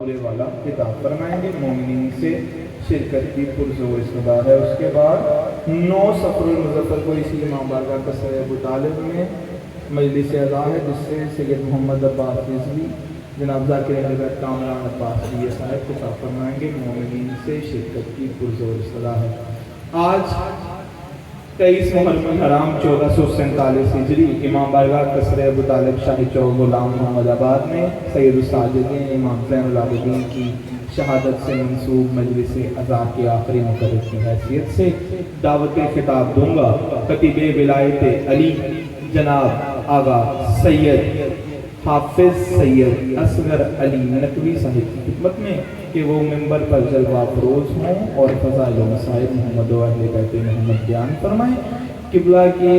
وسیلے والا خطاب فرمائیں گے۔ مومنین سے شرکت کی پرزور استدعا ہے۔ اس کے بعد 9 صفر المظفر کو اسی امام بارگاہ قصر ابو طالب میں مجلس اعزاز ہے، جس سے سید محمد عباس رضوی، جناب ذاکر نگر کامران عباس یہ صاحب خطاب فرمائیں گے۔ مومنین سے شرکت کی پرزور استدعا ہے۔ آج 23 محرم الحرام 1447 ہجری امام بارگاہ قصر ابو طالب شاہی چوک غلام محمد آباد میں سید الساجدین امام زین العابدین کی شہادت سے منسوب مجلس عزا کے آخری مقرر کی حیثیت سے دعوت خطاب دوں گا۔ خطیب ولایت علی جناب آغا سید حافظ سید اصغر علی نقوی صاحب کی خدمت میں کہ وہ ممبر پر جلوہ افروز ہوں اور فضائل و مصائب محمد و اہل بیت محمد بیان فرمائیں۔ قبلہ کے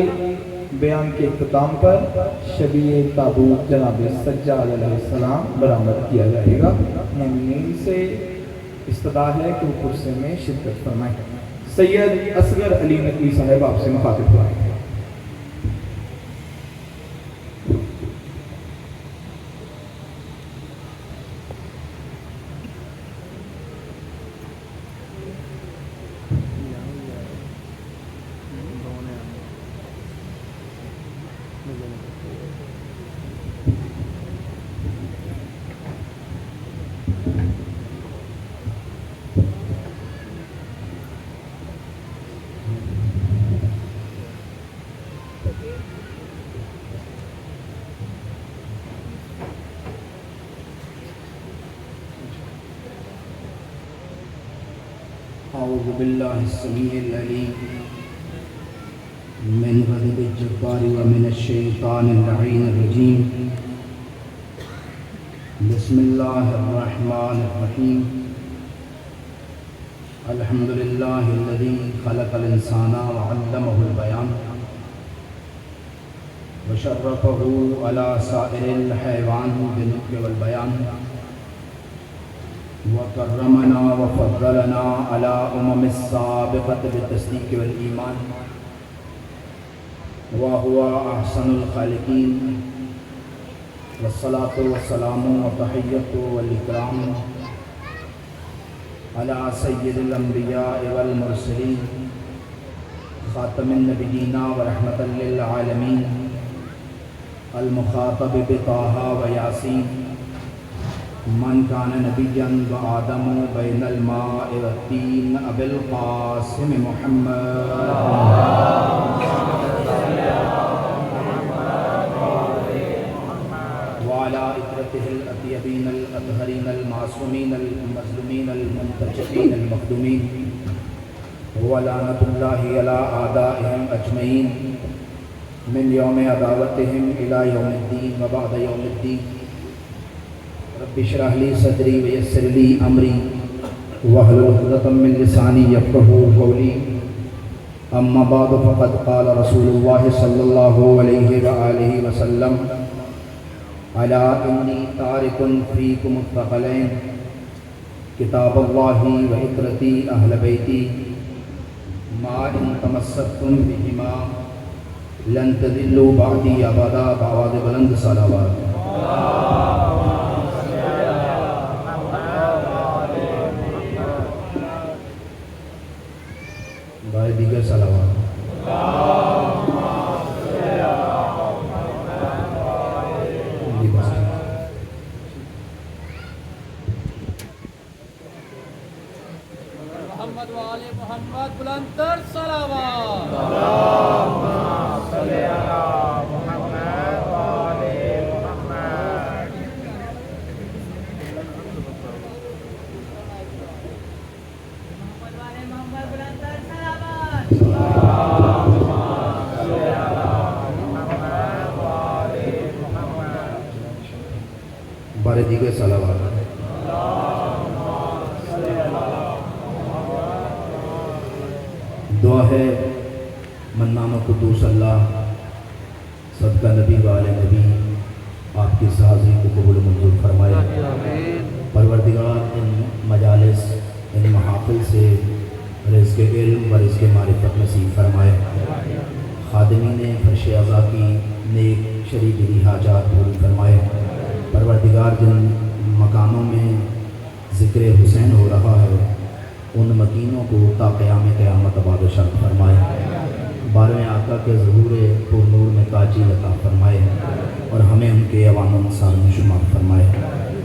بیان کے اختتام پر شبیہ تابوت جناب سجاد علیہ السلام برآمد کیا جائے گا۔ مومنین سے استدعا ہے کہ وہ کرسی میں شرکت فرمائیں۔ سید اصغر علی نقوی صاحب آپ سے مخاطب ہوئے ہیں۔ اعوذ باللہ السمیع العلیم من غضب الجبار ومن الشیطان اللعین الرجیم۔ بسم اللہ الرحمن الرحیم۔ الحمد للہ الذی خلق الانسان وعلمہ البیان وشرفہ علی سائر الحیوان بالنطق والبیان وکرمنا وفضلنا علی السابقۃ بالتصدیق والایمان وهو احسن الخالقین والصلاة والسلام والتحیۃ والاکرام علی سید الانبیاء والمرسلین خاتم النبیین ورحمۃ للعالمین المخاطب بطٰہٰ ویاسین من کان نبیا وآدم بین الماء والطین ابی القاسم محمد وعلی اطرتہ الاطیبین الاطہرین المعصومین المظلومین المنتجبین المخدومین ولعنۃ اللہ علی اعدائہم اجمعین من یوم عداوتہم الی یوم الدین وبعد یوم الدین۔ رب اشرح لی صدری ویسر لی امری واحلل عقدۃ من لسانی یفقہوا قولی۔ اما بعد فقد قال رسول اللہ صلی اللہ علیہ وآلہ وسلم الا انی تارک فیکم الثقلین کتاب اللہ وعطرتی اہل بیتی ما ان تمسکتم بہما لن تضلوا بعدی ابدا۔ بآواز بلند صلوات۔ بارے دیگر صلوات۔ محمد وآل محمد بلند تر صلوات۔ بارے دیگر صلوات۔ دعا ہے منان و قدوس اللہ صدقہ نبی والے نبی آپ کی اس حاضری کو قبول و منظور فرمائے۔ پروردگار ان مجالس ان محافل سے رزق علم و رزق معرفت نصیب فرمائے۔ خادمین فرش عزا کی نیک شریف دلی حاجات پوری فرمائے۔ پروردگار جن مکانوں میں उन मकीनों को ता क़याम क़यामत बादशाह फरमाए। 12वें आका के ज़हूर पुरनूर में ताजी अता फरमाए और हमें उनके अवाम अंसार में शुमार फरमाए।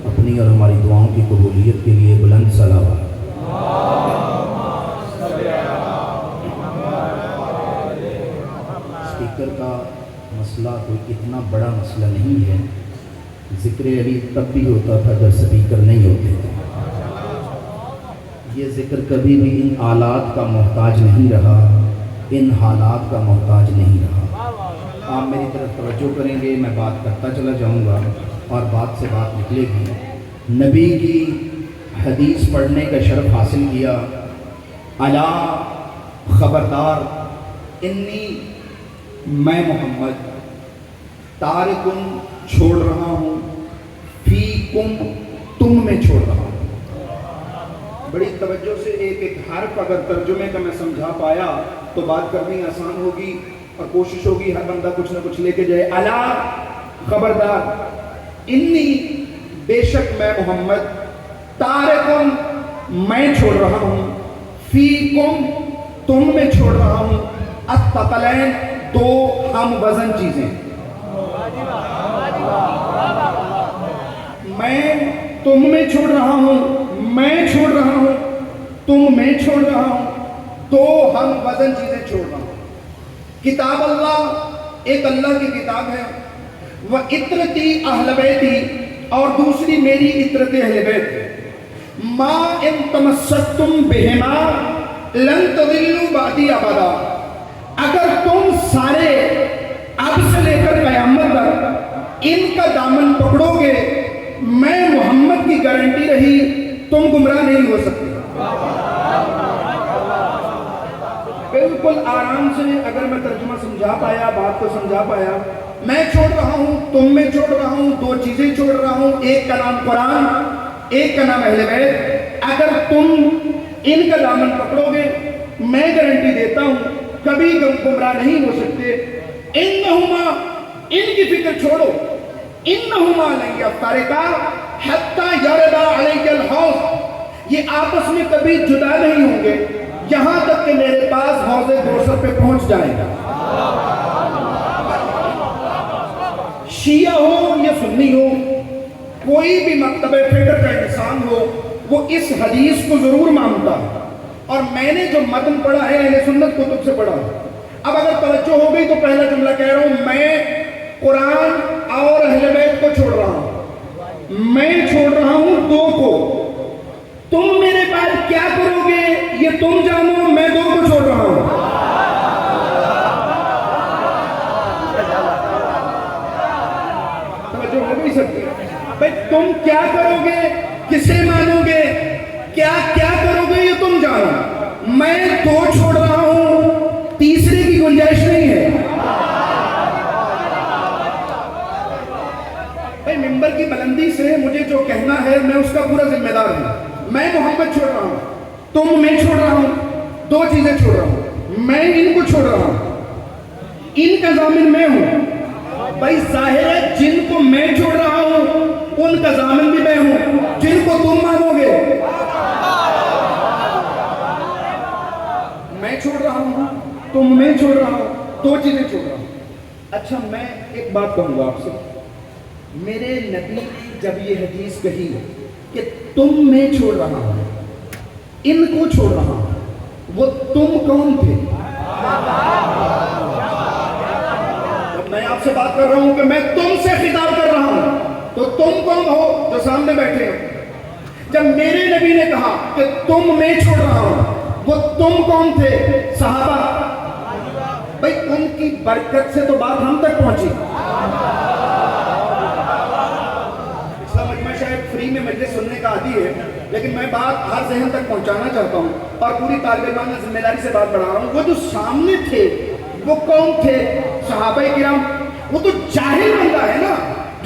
अपनी और हमारी दुआओं की कबूलियत के लिए बुलंद सलावत। स्पीकर का मसला कोई इतना बड़ा मसला नहीं है। ज़िक्र अली तब भी होता था जब स्पीकर नहीं होते थे। ये ज़िक्र कभी भी इन आलात का मोहताज नहीं रहा, इन हालात का मोहताज नहीं रहा। आप मेरी तरफ तवज्जो करेंगे, मैं बात करता चला जाऊंगा और बात से बात निकलेगी। नबी की हदीस पढ़ने का शर्फ हासिल किया। अला खबरदार, इन्नी मैं मोहम्मद तारिकुन छोड़ रहा हूँ, फीकुम तुम में छोड़ रहा हूँ। बड़ी तवज्जो से एक एक हर्फ अगर तर्जुमे का मैं समझा पाया तो बात करनी आसान होगी और कोशिश होगी हर बंदा कुछ ना कुछ लेके जाए। अला खबरदार, इन्नी बेशक मैं मोहम्मद, तारिकुन मैं छोड़ रहा हूँ, फीकुम तुम में छोड़ रहा हूँ, अत्तकलैन दो हम वजन चीजें। मैं तुम में छोड़ रहा हूँ, मैं छोड़ रहा हूँ, तुम में छोड़ रहा हूँ, दो हम वजन चीजें छोड़ रहा हूँ। किताब अल्लाह, एक अल्लाह की किताब है, वह इत्रती अहल बैती, और दूसरी मेरी इत्रत अहल बैत। मा इन तमस्सक्तुम बिहिमा लन तदिल्लु बादी अबदा। अगर तुम सारे अब से लेकर क़यामत तक इनका दामन पकड़ोगे, मैं मोहम्मद की गारंटी रही, तुम गुमराह नहीं हो सकते। बिल्कुल आराम से अगर मैं तर्जुमा समझा पाया, बात को समझा पाया। मैं छोड़ रहा हूं, तुम में छोड़ रहा हूं, दो चीजें छोड़ रहा हूं, एक का नाम कुरान, एक का नाम अहले बैत। अगर तुम इनका दामन पकड़ोगे, मैं गारंटी देता हूं कभी गुमराह नहीं हो सकते। इन्नहुमा, इनकी फिक्र छोड़ो, इन्नहुमा लन यफ्तरिका हत्ता यरदा अलैकल हौज़। ये आपस में कभी जुदा नहीं होंगे यहां तक कि मेरे पास हौज़े कौसर पे पहुंच जाएगा। शिया हो या सुन्नी हो, कोई भी मकतबे फिक्र का इंसान हो, वो इस हदीस को जरूर मानता है। और मैंने जो मतन पढ़ा है अहले सुन्नत कुतुब से पढ़ा। अब अगर तवज्जो हो गई तो पहला जुमला कह रहा हूं, मैं कुरान और अहले बैत को छोड़ रहा हूं, मैं छोड़ रहा हूं दो को। तुम मेरे बाद क्या करोगे ये तुम जानो, मैं दो को छोड़ रहा हूं। तवज्जो हो गई सकती भाई, तुम क्या करोगे, किसे मानोगे, क्या क्या करोगे ये तुम जानो। मैं दो छोड़ रहा हूं, तीसरे की गुंजाइश नहीं है। भाई मिंबर की बुलंदी से मुझे जो कहना है मैं उसका पूरा जिम्मेदार हूं। मैं मोहम्मद छोड़ रहा हूं, तुम मैं छोड़ रहा हूं, दो चीजें छोड़ रहा हूं। मैं इनको छोड़ रहा हूं, इनका जामिन मैं हूं। भाई जाहिर है जिनको मैं छोड़ रहा हूं उनका जामिन भी मैं हूं, जिनको तुम मानोगे। मैं छोड़ रहा हूं, तुम मैं छोड़ रहा हूं, दो चीजें छोड़ रहा हूं। अच्छा मैं एक बात कहूंगा आपसे, मेरे नबी ने जब ये हदीस कही कि तुम मैं छोड़ रहा हूं, इनको छोड़ रहा हूं, वो तुम कौन थे? जब मैं आपसे बात कर रहा हूं कि मैं तुमसे खिताब कर रहा हूं, तो तुम कौन हो जो सामने बैठे हो? जब मेरे नबी ने कहा कि तुम मैं छोड़ रहा हूं, वो तुम कौन थे? सहाबा। भाई उनकी बरकत से तो बात हम तक पहुंची। शायद फ्री में मजलिस सुनने का आदी है, लेकिन मैं बात हर जहन तक पहुंचाना चाहता हूं और पूरी तालिबान में जिम्मेदारी से बात बढ़ा रहा हूं। वो जो सामने थे वो कौन थे? सहाबा किराम। वो तो जाहिल बंदा है ना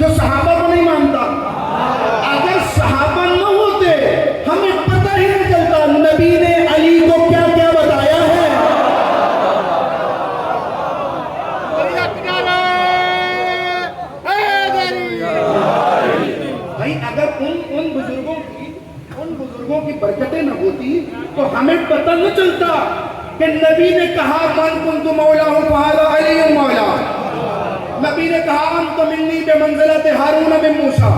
जो सहाबा को नहीं मानता। अगर सहाबा न होते हमें पता ही नहीं चलता नबी ने अली को क्या क्या बताया है। भाई अगर उन बुजुर्गों बुजुर्गों की बरकतें न होती तो हमें पता न चलता कि नबी ने कहा मन कुन्तु मौला हूँ फहादा अली मौला। नबी ने कहा अंत मिन्नी बिमंज़िलत हारून बिन मूसा।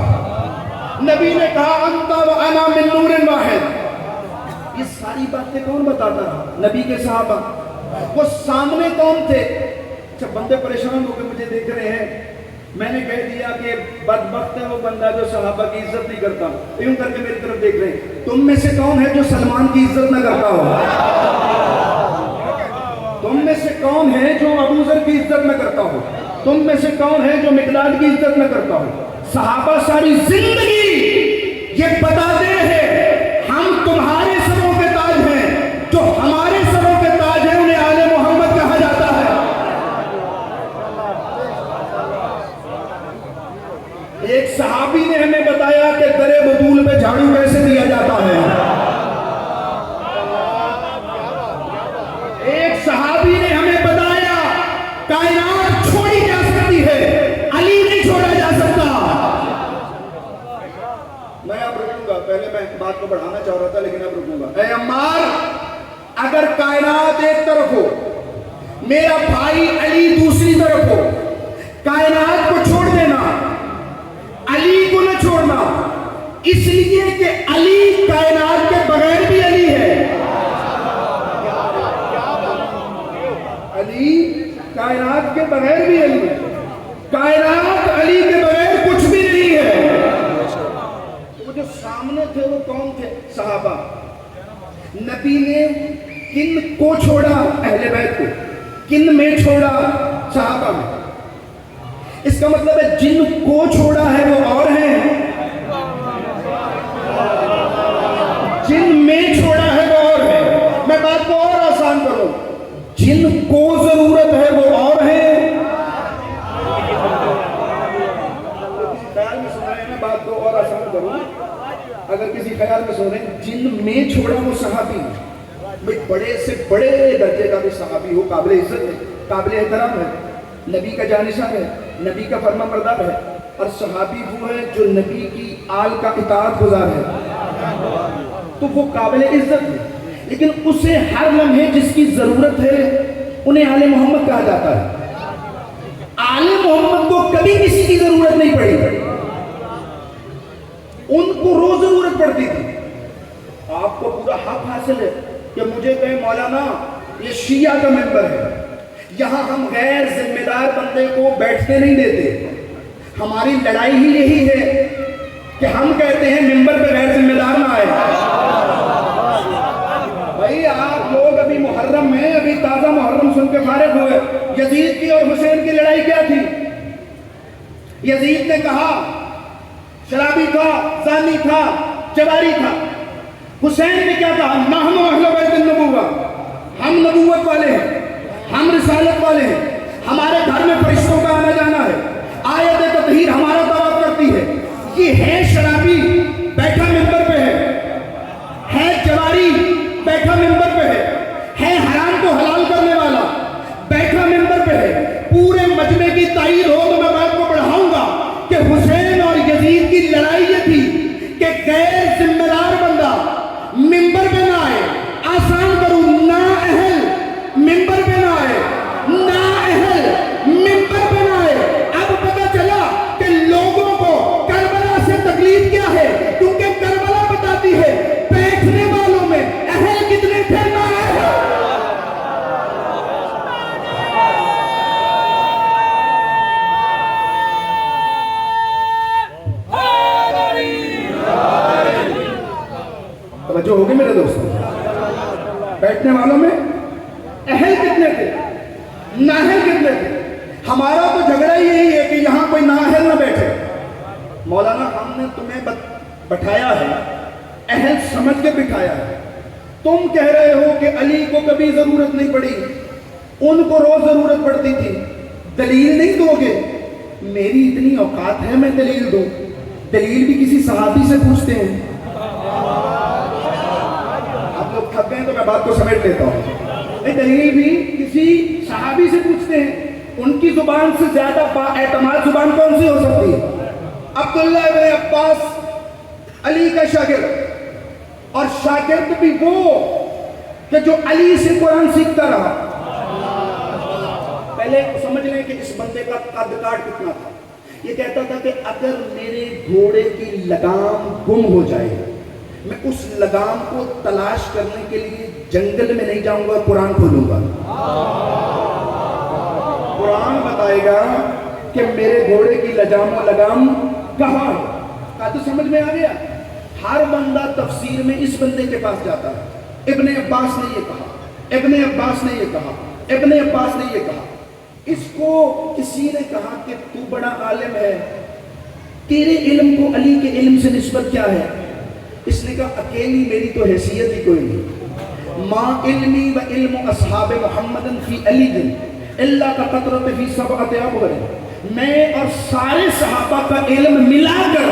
नबी ने कहा अंत व अना मिन नूरिन वाहिद। ये सारी बातें कौन बताता रहा? नबी के सहाबा। वो सामने कौन थे? अच्छा, बंदे परेशान होकर मुझे देख रहे हैं, मैंने कह दिया कि बदबख्त है वो बंदा जो सहाबा की इज्जत नहीं करता, यूं करके मेरी तरफ देख रहे हैं। तुम में से कौन है जो सलमान की इज्जत न करता हो? तुम में से कौन है जो अबू ज़र की इज्जत न करता हो? तुम में से कौन है जो मिक़दाद की इज्जत न करता हो? सहाबा सारी जिंदगी ये बताते हैं हम तुम्हारे सरों के ताज हैं, जो हमारे सरों के ताज हैं उन्हें आले मोहम्मद कहा जाता है। एक सहाबी ने हमें बताया कि दरे बतूल पे झाड़ू कैसे दिया जाता है। एक सहाबी ने हमें बताया कायनात छोड़ी जा सकती है, अली नहीं छोड़ा जा सकता। मैं अब रुकूंगा, पहले मैं बात को बढ़ाना चाह रहा था लेकिन अब रुकूंगा। ऐ अम्मार, अगर कायनात एक तरफ हो, मेरा भाई अली दूसरी तरफ हो, कायनात को छोड़ देना, अली को न छोड़ना, इसलिए कि अली कायनात के बगैर भी अली है। अली कायनात के बगैर भी अली है। कायनात अली के बगैर कुछ भी नहीं है। वो जो सामने थे वो कौन थे? सहाबा। नबी ने किन को छोड़ा? अहले बैत को। किन में छोड़ा? सहाबा में। इसका मतलब है जिन को छोड़ा है वो और हैं, जिन में छोड़ा है वो और है। मैं बात को और आसान करूं, जिन को जरूरत है वो और है। ख्याल में सुन रहे हैं? मैं बात को और आसान करूं, अगर किसी ख्याल में सुन रहे हैं, जिन में छोड़ा वो सहाबी, भाई बड़े से बड़े दर्जे का भी सहाबी हो, काबिल इज्जत है, काबिल एहतराम है, नबी का जानिसार है, नबी का फरमा बरदार है, और सहाबी वो है जो नबी की आल का इताअत गुजार है, तो वो काबिल इज्जत है। लेकिन उसे हर लम्हे जिसकी जरूरत है उन्हें आले मोहम्मद कहा जाता है। आले मोहम्मद को कभी किसी की जरूरत नहीं पड़ी, उनको रोज जरूरत पड़ती थी। आपको पूरा हक हासिल है कि मुझे कहे मौलाना ये शिया का मेंबर है, यहां हम गैर जिम्मेदार बंदे को बैठने नहीं देते। हमारी लड़ाई ही यही है कि हम कहते हैं मेंबर पे गैर जिम्मेदार ना आए। भाई आप लोग अभी मुहर्रम में, अभी ताजा मुहर्रम सुन के फारिग हुए। यजीद की और हुसैन की लड़ाई क्या थी? यजीद ने कहा शराबी था, जानी था, जवारी था। हुसैन ने क्या कहा? नहनु अहले बैत नबुव्वा, हम नबूवत वाले हैं, हम रिसालत वाले हैं, हमारे घर में फरिश्तों का आना जाना है, आयत ततहीर हमारा तवाफ करती है। ये है शराबी, बैठा मिंबर पे है जवारी, बैठा मिंबर पे है हराम को हलाल करने वाला, बैठा मिंबर पे है। पूरे मजमे की ताईद हो तो मैं बात को बढ़ाऊंगा कि हुसैन और यजीद की लड़ाई ये थी कि गैर जिम्मेदार बंदा मिंबर पे ना आए। आसान करूं, ना अहल मिंबर पे ना आए, ना अहल मिंबर पे ना आए। अब पता चला कि लोगों को करबला से तकलीफ क्या है, क्योंकि करबला बताती है बैठने वालों में अहल कितने थे, ना अहल। तवज्जो होगी मेरे दोस्तों? बैठने वालों में अहल कितने थे, नाअहल कितने थे? हमारा तो झगड़ा ही यही है कि यहां कोई नाअहल ना बैठे। मौलाना हमने तुम्हें बैठाया है, अहल समझ के बिठाया है। तुम कह रहे हो कि अली को कभी जरूरत नहीं पड़ी, उनको रोज जरूरत पड़ती थी, दलील नहीं दोगे? मेरी इतनी औकात है मैं दलील दूं? दलील भी किसी सहाबी से पूछते हैं। आप लोग थक गए तो मैं बात को समेट लेता हूं। दलील भी किसी सहाबी से पूछते हैं। उनकी जुबान से ज्यादा बाएतमाद जुबान कौन सी हो सकती है? अब्दुल्लाह इब्न अब्बास अली का शागिर्द और शागिर्द भी वो कि जो अली से कुरान सीखता रहा। पहले समझ लें कि इस बंदे का कद काट कितना था। ये कहता था कि अगर मेरे घोड़े की लगाम गुम हो जाए, मैं उस लगाम को तलाश करने के लिए जंगल में नहीं जाऊंगा, कुरान खोलूंगा। कुरान बताएगा कि मेरे घोड़े की लगाम कहाँ है। कद समझ में आ गया। हर बंदा तफसीर में इस बंदे के पास जाता है। इब्ने अब्बास ने ये कहा, इब्ने अब्बास ने ये कहा, इब्ने अब्बास ने ये कहा। इसको किसी ने कहा कि तू बड़ा आलिम है, तेरे इल्म को अली के इल्म से निस्बत क्या है? इसने कहा अकेली मेरी तो हैसियत ही कोई नहीं। मा इल्मी व इल्म अस्हाब मुहम्मदन फी अली इल्ला का कतरत फी सबअत अबहर। मैं और सारे सहाबा का इल्म मिलाकर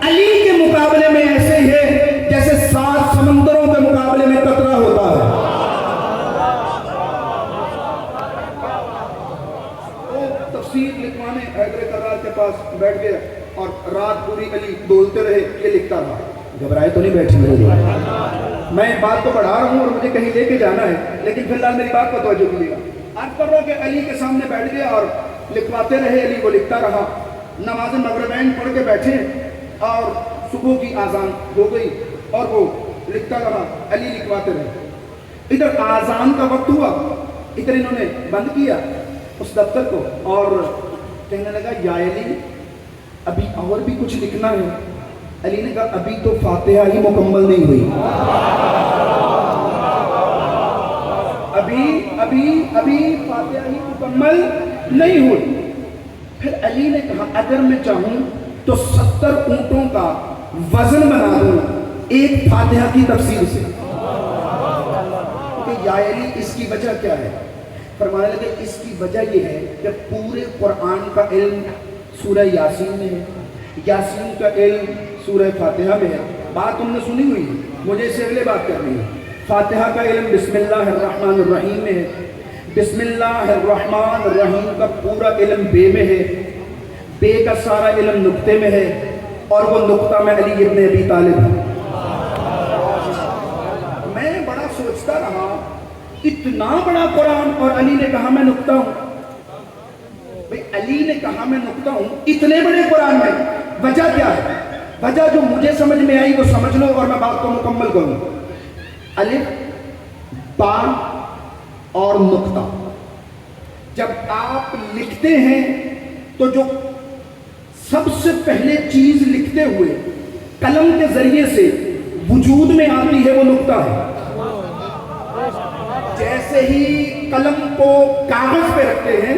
अली के मुकाबले में ऐसे है जैसे 7 समंदरों के मुकाबले में कतरा होता है। तो तफसीर लिखवाने हैदर करार के पास बैठ गया और रात पूरी अली बोलते रहे, ये लिखता रहा। घबराए तो नहीं बैठे मेरे दोस्त, मैं बात को बढ़ा रहा हूँ और मुझे कहीं लेके जाना है, लेकिन फिलहाल मेरी बात को तवज्जो दीजिएगा। अर्ज कर रहा कि अली के सामने बैठ गया और लिखवाते रहे, अली वो लिखता रहा। नमाज मगरिबैन पढ़ के बैठे और सुबह की आज़ान हो गई और वो लिखता रहा, अली लिखवाते रहे। इधर आज़ान का वक्त हुआ, इधर इन्होंने बंद किया उस दफ्तर को और कहने लगा या अली अभी और भी कुछ लिखना है। अली ने कहा अभी तो फातिहा ही मुकम्मल नहीं हुई, अभी फातिहा ही मुकम्मल नहीं हुई। फिर अली ने कहा अगर मैं चाहूं तो 70 ऊंटों का वजन बना दूं एक फातिहा की तफसीर से। कि या अली इसकी वजह क्या है? फरमाने लगे इसकी वजह यह है कि पूरे कुरान का इल्म सूरह यासीन में है, यासीन का इल्म सूरह फातिहा में है। बात तुमने सुनी हुई है, मुझे इससे अगले बात करनी है। फातिहा का इल्म बिस्मिल्लाहिर्रहमानिर्रहीम में है, बिस्मिल्लाहिर्रहमानिर्रहीम का पूरा इल्म बे में है, बे का सारा इल्म नुक्ते में है और वो नुक्ता में अली इब्ने अबी तालिब है। मैं बड़ा सोचता रहा, इतना बड़ा कुरान और अली ने कहा मैं नुक्ता हूं। भाई अली ने कहा मैं नुक्ता हूं इतने बड़े कुरान में, वजह क्या है? वजह जो मुझे समझ में आई वो समझ लो और मैं बात को मुकम्मल करूं। अलिफ, बा और नुक्ता। जब आप लिखते हैं तो जो सबसे पहले चीज लिखते हुए कलम के जरिए से वजूद में आती है वो नुक्ता है। जैसे ही कलम को कागज पे रखते हैं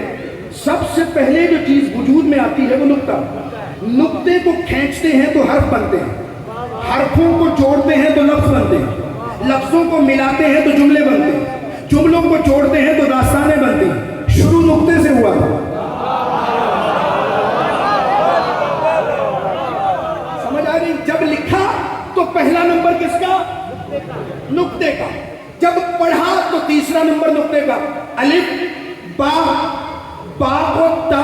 सबसे पहले जो चीज वजूद में आती है वो नुक्ता। नुक्ते को खींचते हैं तो हर्फ बनते हैं, हर्फों को जोड़ते हैं तो लफ्ज बनते हैं, लफ्जों को मिलाते हैं तो जुमले बनते हैं, जुमलों को जोड़ते हैं तो दास्तानें बनती हैं। शुरू नुक्ते से हुआ था। समझ आ गई? जब लिखा तो पहला नंबर किसका? नुक्ते का। जब पढ़ा तो तीसरा नंबर नुक्ते का। अलिफ, बा, बा को ता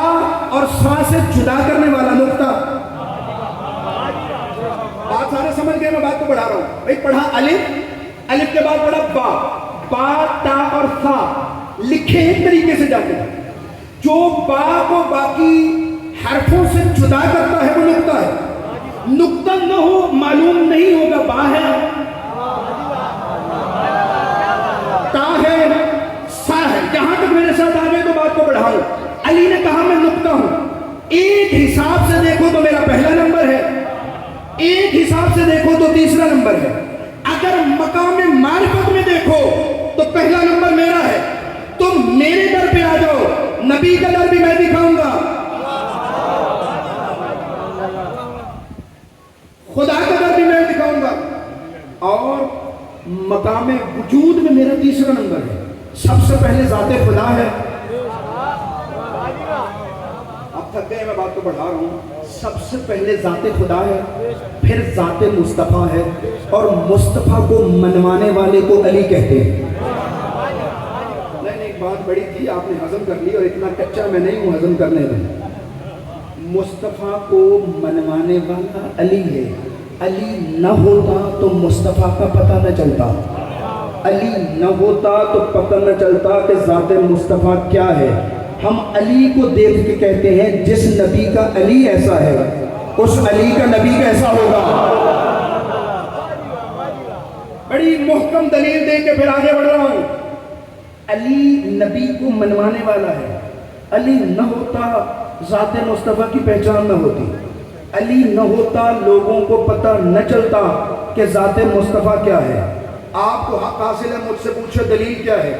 और सा से जुदा करने वाला नुक्ता। बात सारे समझ गए? मैं बात को बढ़ा रहा हूं। भाई पढ़ा अलिफ, अलिफ के बाद पढ़ा बा, बा, ता और सा लिखे एक तरीके से जाते हैं। जो बा को बाकी हरफों से जुदा करता है वो नुक्ता है। नुक्ता न हो मालूम नहीं होगा बा है, ता है, सा है। यहां तक मेरे साथ आ गए तो बात को बढ़ाऊं। अली ने कहा मैं नुक्ता हूं। एक हिसाब से देखो तो मेरा पहला नंबर है, एक हिसाब से देखो तो तीसरा नंबर है। अगर मकाम मारिफत में देखो तो पहला नंबर मेरा है। तुम मेरे दर पे आ जाओ, नबी का दर भी मैं दिखाऊंगा, खुदा का दर भी मैं दिखाऊंगा और मकाम वजूद में मेरा तीसरा नंबर है। सबसे पहले जाते खुदा है। अब थक गए, मैं बात को बढ़ा रहा हूं। सबसे पहले जाते खुदा है, फिर जाते मुस्तफा है और मुस्तफा को मनवाने वाले को अली कहते हैं। नहीं, एक बात बड़ी थी, आपने हजम कर ली और इतना कच्चा मैं नहीं हूं हजम करने में। मुस्तफा को मनवाने वाला अली है, علی نہ ہوتا تو مصطفیٰ کا پتہ نہ چلتا، علی نہ ہوتا تو پتہ نہ چلتا کہ ذات مصطفیٰ کیا ہے۔ ہم علی کو دیکھ کے کہتے ہیں جس نبی کا علی ایسا ہے اس علی کا نبی کیسا ہوگا۔ بڑی محکم دلیل دے کے پھر آگے بڑھ رہا ہوں۔ علی نبی کو منوانے والا ہے، علی نہ ہوتا ذات مصطفیٰ کی پہچان نہ ہوتی، علی نہ ہوتا لوگوں کو پتہ نہ چلتا کہ ذات مصطفیٰ کیا ہے۔ آپ کو حق حاصل ہے، مجھ سے پوچھو دلیل کیا ہے۔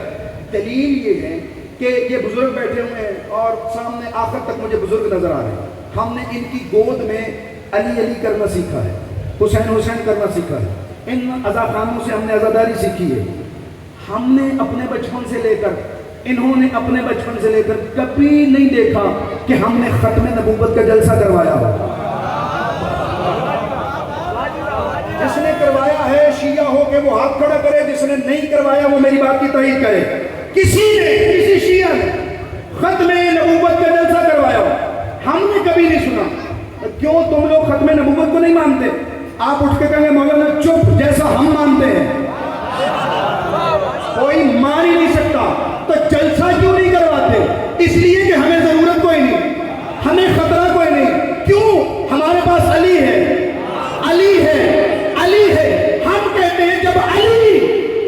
دلیل یہ ہے کہ یہ بزرگ بیٹھے ہوئے ہیں اور سامنے آخر تک مجھے بزرگ نظر آ رہے ہیں۔ ہم نے ان کی گود میں علی علی کرنا سیکھا ہے، حسین حسین کرنا سیکھا ہے، ان عزا خانوں سے ہم نے عزاداری سیکھی ہے۔ ہم نے اپنے بچپن سے لے کر، انہوں نے اپنے بچپن سے لے کر کبھی نہیں دیکھا کہ ہم نے ختم نبوت کا جلسہ کروایا ہو۔ جس نے کروایا ہے شیعہ ہو کے وہ ہاتھ کھڑا کرے، جس نے نہیں کروایا وہ میری بات کی تائید کرے۔ کسی شیعہ نے ختم نبوت کا جلسہ کروایا ہو، ہم نے کبھی نہیں سنا۔ کیوں تم لوگ ختم نبوت کو نہیں مانتے؟ آپ اٹھ کے کہیں گے مولانا چپ، جیسا ہم مانتے ہیں کوئی مان ہی نہیں سکتا۔ تو جلسہ کیوں نہیں کرواتے؟ اس لیے کہ ہمیں ضرورت کوئی نہیں، ہمیں خطرہ کوئی نہیں۔ کیوں؟ ہمارے پاس علی ہے، علی ہے، علی ہے۔ ہم کہتے ہیں جب علی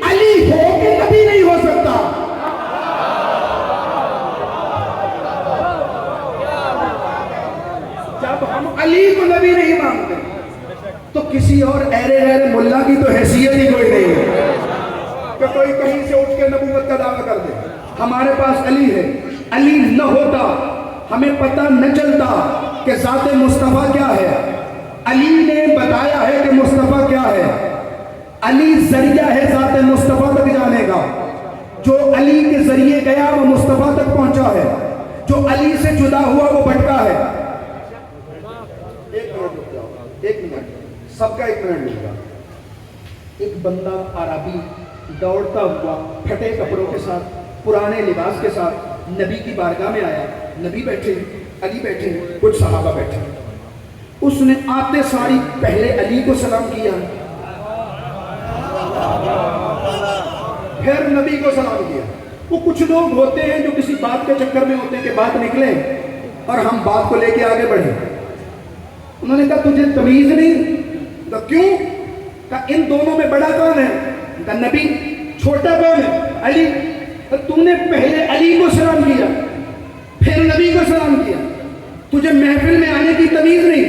علی ہو کے کبھی نہیں ہو سکتا۔ جب ہم علی کو نبی نہیں مانتے تو کسی اور غیر ملا کی تو حیثیت ہی کوئی نہیں ہے کہ کوئی کہیں سے اٹھ کے نبوت کا دعویٰ کر دے۔ ہمارے پاس علی ہے، علی نہ ہوتا ہمیں پتہ نہ چلتا کہ ذات مصطفیٰ کیا ہے۔ علی نے بتایا ہے کہ مصطفیٰ کیا ہے۔ علی ذریعہ ہے ذات مصطفیٰ تک جانے کا۔ جو علی کے ذریعے گیا وہ مصطفیٰ تک پہنچا ہے، جو علی سے جدا ہوا وہ بھٹکا ہے۔ ایک منٹ سب کا ایک منٹ لے گا۔ ایک بندہ عربی دوڑتا ہوا پھٹے کپڑوں کے ساتھ، پرانے لباس کے ساتھ نبی کی بارگاہ میں آیا۔ نبی بیٹھے، علی بیٹھے، کچھ صحابہ بیٹھے۔ اس نے آتے ساری پہلے علی کو سلام کیا، پھر نبی کو سلام کیا۔ وہ کچھ لوگ ہوتے ہیں جو کسی بات کے چکر میں ہوتے ہیں کہ بات نکلے اور ہم بات کو لے کے آگے بڑھیں۔ انہوں نے کہا تجھے تمیز نہیں؟ کہا کیوں؟ کہا ان دونوں میں بڑا کون ہے؟ کہا نبی۔ چھوٹا کون ہے؟ علی۔ تو نے پہلے علی کو سلام کیا پھر نبی کو سلام کیا، تجھے محفل میں آنے کی تمیز نہیں؟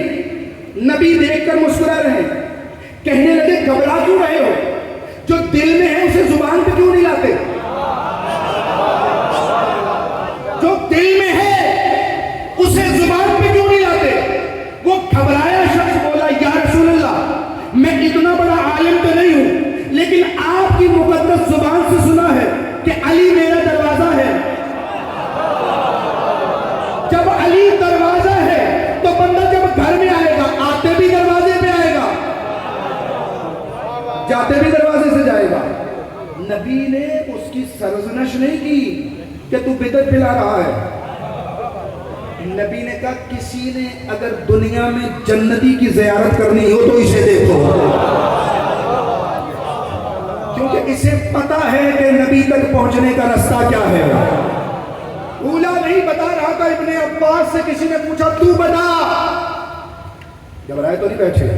نبی دیکھ کر مسکرا رہے ہیں، کہنے لگے گھبرا کیوں رہے ہو؟ جو دل میں ہے اسے زبان پہ کیوں نہیں لاتے؟ جو دل میں ہے اسے زبان پہ کیوں نہیں لاتے؟ وہ گھبرایا شخص بولا یا رسول اللہ میں اتنا بڑا عالم تو نہیں ہوں لیکن آپ کی مقدس زبان سے سنا ہے کہ علی میرا دروازہ ہے۔ جب علی دروازہ ہے تو بندہ جب گھر میں آئے گا آتے بھی دروازے پہ آئے گا، جاتے بھی دروازے سے جائے گا۔ نبی نے اس کی سرزنش نہیں کی کہ تو بدعت پھیلا رہا ہے۔ نبی نے کہا کسی نے اگر دنیا میں جنتی کی زیارت کرنی ہو تو اسے دیکھو، کیونکہ اسے پتا ہے کہ نبی تک پہنچنے کا رستہ کیا ہے۔ اولا نہیں بتا رہا تھا، ابن عباس سے کسی نے پوچھا تو بتا، گھبرائے تو نہیں بیٹھے۔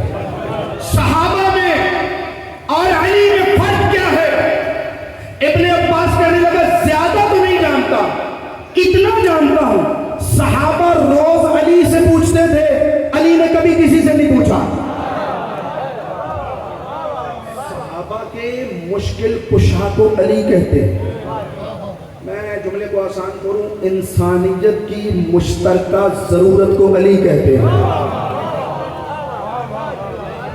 صحابہ میں اور علی میں فرق کیا ہے؟ ابن عباس کہنے لگا زیادہ تو نہیں جانتا، اتنا جانتا ہوں صحابہ روز علی سے پوچھتے تھے، علی نے کبھی کسی سے نہیں پوچھا۔ صحابہ کے مشکل کشا کو علی کہتے ہیں۔ میں جملے کو آسان کروں، انسانیت کی مشترکہ ضرورت کو علی کہتے ہیں۔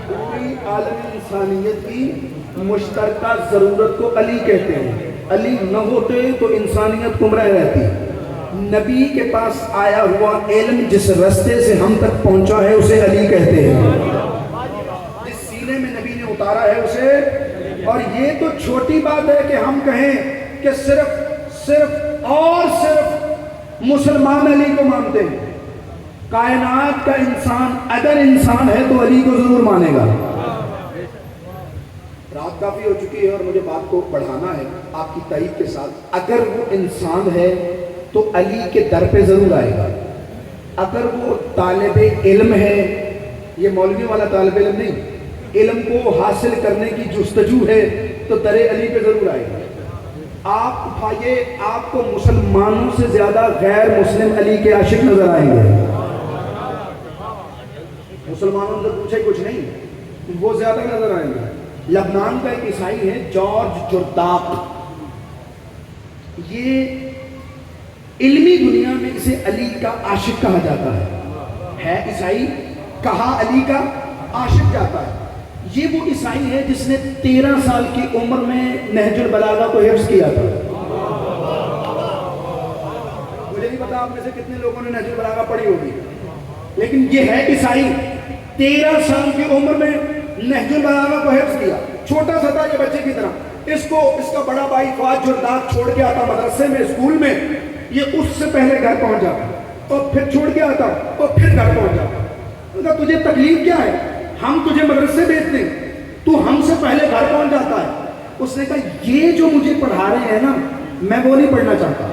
پوری عالم انسانیت کی مشترکہ ضرورت کو علی کہتے ہیں۔ علی نہ ہوتے تو انسانیت گمراہ رہتی۔ نبی کے پاس آیا ہوا علم جس رستے سے ہم تک پہنچا ہے اسے علی کہتے ہیں، جس سینے میں نبی نے اتارا ہے اسے۔ اور یہ تو چھوٹی بات ہے کہ ہم کہیں کہ صرف مسلمان علی کو مانتے ہیں۔ کائنات کا انسان اگر انسان ہے تو علی کو ضرور مانے گا. رات کافی ہو چکی ہے اور مجھے بات کو بڑھانا ہے آپ کی تائید کے ساتھ. اگر وہ انسان ہے تو علی کے در پہ ضرور آئے گا. اگر وہ طالب علم ہے، یہ مولوی والا طالب علم نہیں، علم کو حاصل کرنے کی جستجو ہے، تو در علی پہ ضرور آئے گا. آپ اٹھائیے، آپ کو مسلمانوں سے زیادہ غیر مسلم علی کے عاشق نظر آئیں گے. مسلمانوں سے پوچھے کچھ نہیں، وہ زیادہ نظر آئیں گے. لبنان کا ایک عیسائی ہے جارج جرداق، یہ علمی دنیا میں اسے علی کا عاشق کہا جاتا ہے عیسائی، کہا علی کا عاشق جاتا ہے. یہ وہ عیسائی ہے جس نے 13 سال کی عمر میں نہج البلاغہ کو حفظ کیا تھا. مجھے نہیں پتا آپ میں سے کتنے لوگوں نے نہج البلاغہ پڑھی ہوگی، لیکن یہ ہے عیسائی، 13 سال کی عمر میں نہج البلاغہ کو حفظ کیا. چھوٹا سا تھا یہ بچے کی طرح. اس کا بڑا بھائی فؤاد جرداق چھوڑ کے آتا مدرسے میں، اسکول میں. یہ اس سے پہلے گھر پہنچ جاتا اور پھر چھوڑ کے آتا اور پھر گھر پہنچ جاتا. تجھے تکلیف کیا ہے؟ ہم تجھے مدرسے بھیجتے ہیں، تو ہم سے پہلے گھر پہنچ جاتا ہے. اس نے کہا یہ جو مجھے پڑھا رہے ہیں نا، میں وہ نہیں پڑھنا چاہتا.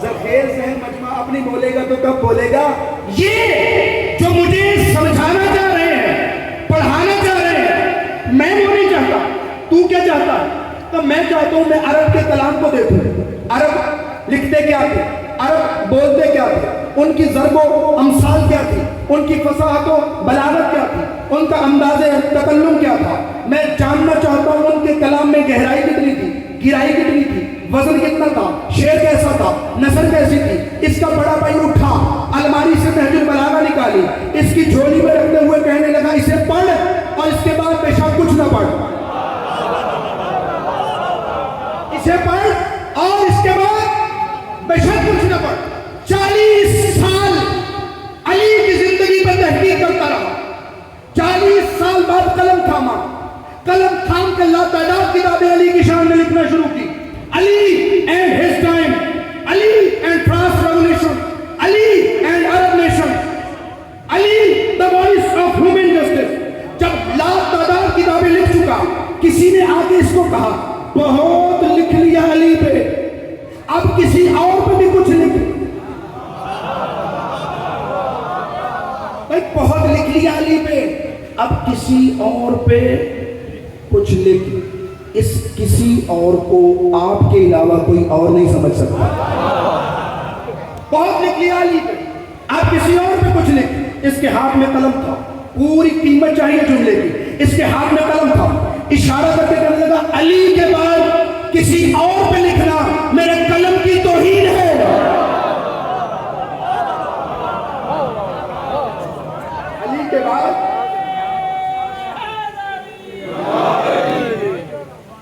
زرخیز ذہن مجمع اپنی بولے گا تو کب بولے گا؟ یہ جو مجھے سمجھانا چاہ رہے ہیں، پڑھانا چاہ رہے ہیں، میں وہ نہیں چاہتا. تو کیا چاہتا ہے؟ تو میں چاہتا ہوں میں عرب کے کلام کو دیکھوں. عرب لکھتے کیا تھے، عرب بولتے کیا تھے، ان کی ضرب و امثال کیا تھی، ان کی فصاحت و بلاغت کیا تھی، ان کا انداز تکلم کیا تھا. میں جاننا چاہتا ہوں ان کے کلام میں گہرائی کتنی تھی، گہرائی کتنی تھی، وزن کتنا تھا، شعر کیسا تھا، نثر کیسی تھی. اس کا بڑا بھائی اٹھا، الماری سے نہج البلاغہ نکالی، اس کی جھولی میں رکھتے ہوئے کہنے لگا اسے پڑھ اور اس کے بعد بے شک کچھ نہ پڑھ. اسے پڑھ اور اس کے بعد بے شک کچھ نہ پڑھ. 40 سال علی کی زندگی پر تحقیق کرتا رہا. 40 سال بعد قلم تھاما، قلم تھام کے لاتعداد کتابیں علی کی شان میں لکھنا شروع کی. Ali and his time, Ali and France revolution, Ali and Arab nation, Ali the voice of human justice. جب لاتعداد کتابیں لکھ چکا، کسی نے آگے اس کو کہا بہت لکھ لیا علی پہ، اب کسی اور پہ بھی کچھ لکھ. بہت لکھ لیا علی پہ، اب کسی اور پہ کچھ لکھ. اس کسی اور کو آپ کے علاوہ کوئی اور نہیں سمجھ سکتا. بہت لکھ لیا علی پہ، اب کسی اور پہ کچھ لکھ. اس کے ہاتھ میں قلم تھا، پوری قیمت چاہیے جملے کی. اس کے ہاتھ میں قلم تھا، اشارہ کرتے کہنے لگا علی کے بعد کسی اور پہ لکھنا میرے قلم کی توہین ہے. علی کے بعد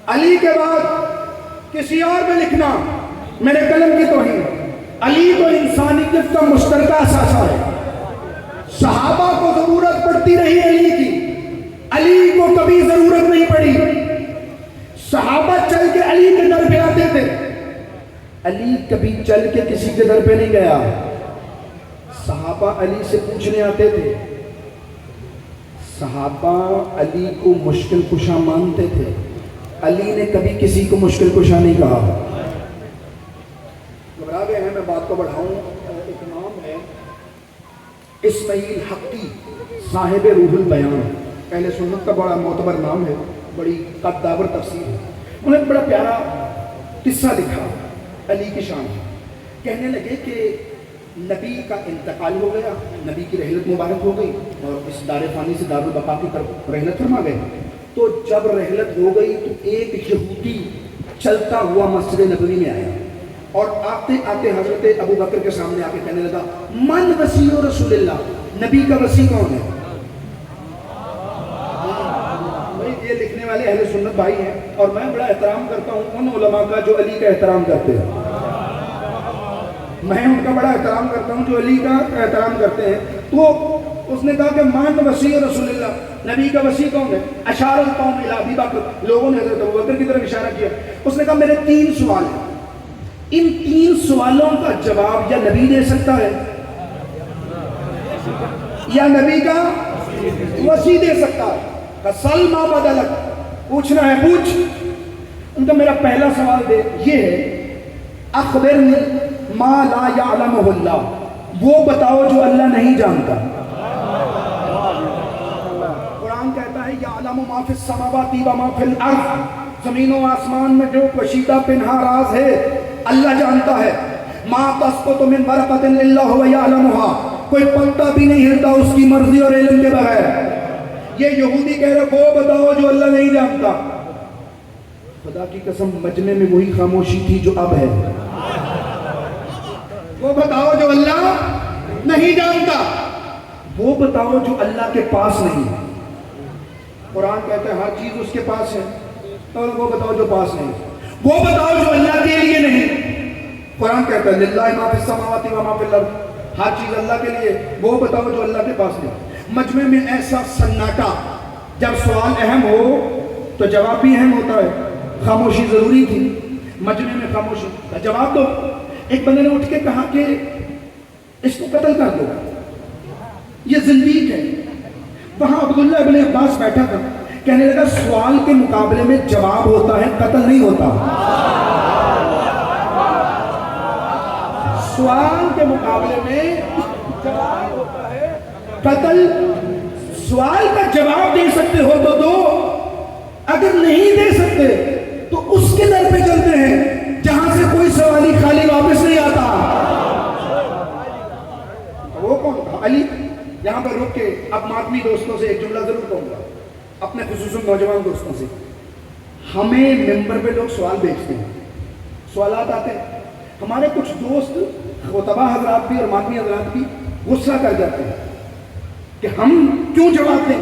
علی کے بعد کسی اور پہ لکھنا میرے قلم کی توہین. علی تو انسانیت کا مشترکہ اثاثہ ہے. صحابہ کو ضرورت پڑتی رہی علی کی، علی کو کبھی ضرورت نہیں پڑی. صحابہ چل کے علی کے در پہ آتے تھے، علی کبھی چل کے کسی کے در پہ نہیں گیا. صحابہ علی سے پوچھنے آتے تھے. صحابہ علی کو مشکل کشا مانتے تھے. علی نے کبھی کسی کو مشکل کشا نہیں کہا. گھبرا گئے ہیں، میں بات کو بڑھاؤں. ایک نام ہے اسماعیل حقی، صاحب روح البیان، اہل سنت کا بڑا معتبر نام ہے، بڑی قداور تفسیر ہے. انہوں نے بڑا پیارا قصہ لکھا علی کی شان. کہنے لگے کہ نبی کا انتقال ہو گیا، نبی کی رحلت مبارک ہو گئی اور اس دار فانی سے دار البقا کی طرف رحلت فرما گئے. تو جب رحلت ہو گئی تو ایک یہودی چلتا ہوا مسجد نبوی میں آیا اور آتے آتے حضرت ابو بکر کے سامنے آ کے کہنے لگا من وسیع رسول اللہ، نبی کا وسیع کون ہے؟ یہ لکھنے والے اہل سنت بھائی ہیں اور میں بڑا احترام کرتا ہوں ان علماء کا جو علی کا احترام کرتے ہیں. میں ان کا بڑا احترام کرتا ہوں جو علی کا احترام کرتے ہیں. تو اس نے کہا کہ مان وسیع رسول اللہ، نبی کا وسیع کون ہے؟ اشار القوم الی ابی بکر، لوگوں نے حضرت ابو بکر کی طرف اشارہ کیا. اس نے کہا میرے 3 سوال ہیں. ان 3 سوالوں کا جواب یا نبی دے سکتا ہے یا نبی کا وسیع دے سکتا ہے. سل ما بدلک، پوچھنا ہے پوچھ. ان کا میرا پہلا سوال یہ ہے، اخبرنی ما لا یعلمہ اللہ، وہ بتاؤ جو اللہ نہیں جانتا. قرآن کہتا ہے یعلم ما فی السماوات و ما فی الارض، زمین و آسمان میں جو کشیدہ پنہا راز ہے اللہ جانتا ہے. ما تسقط من ورقۃ الا هو یعلمها، کوئی پتا بھی نہیں ہلتا اس کی مرضی اور علم کے بغیر. یہ یہودی کہہ رہے وہ بتاؤ جو اللہ نہیں جانتا. خدا کی قسم مجمع میں وہی خاموشی تھی جو اب ہے. وہ بتاؤ جو اللہ نہیں جانتا، وہ بتاؤ جو اللہ کے پاس نہیں. قرآن کہتا ہے ہر چیز اس کے پاس ہے، اور وہ بتاؤ جو پاس نہیں. وہ بتاؤ جو اللہ کے لیے نہیں. قرآن کہتا ہے للہ ما فی السماوات و ما فی الارض، ہر چیز اللہ کے لیے. وہ بتاؤ جو اللہ کے پاس نہیں. مجمع میں ایسا سناٹا. جب سوال اہم ہو تو جواب بھی اہم ہوتا ہے. خاموشی ضروری تھی، مجمع میں خاموشی. جواب دو. ایک بندے نے اٹھ کے کہا کہ اس کو قتل کر دو، یہ زندیق ہے. وہاں عبداللہ ابن عباس بیٹھا تھا، کہنے لگا سوال کے مقابلے میں جواب ہوتا ہے، قتل نہیں ہوتا. سوال کے مقابلے میں جواب ہوتا ہے، قتل. سوال کا جواب دے سکتے ہو تو دو، اگر نہیں دے سکتے تو اس کے در پہ چلتے ہیں جہاں سے کوئی سوالی خالی واپس نہیں آتا. وہ کون تھا؟ علی. یہاں پر رک کے اب ماتمی دوستوں سے ایک جملہ ضرور کہوں گا، اپنے خصوصاً نوجوان دوستوں سے. ہمیں ممبر پہ لوگ سوال بھیجتے ہیں، سوالات آتے ہیں. ہمارے کچھ دوست خطبہ حضرات بھی اور ماتمی حضرات بھی غصہ کر جاتے ہیں کہ ہم کیوں جواب دیں،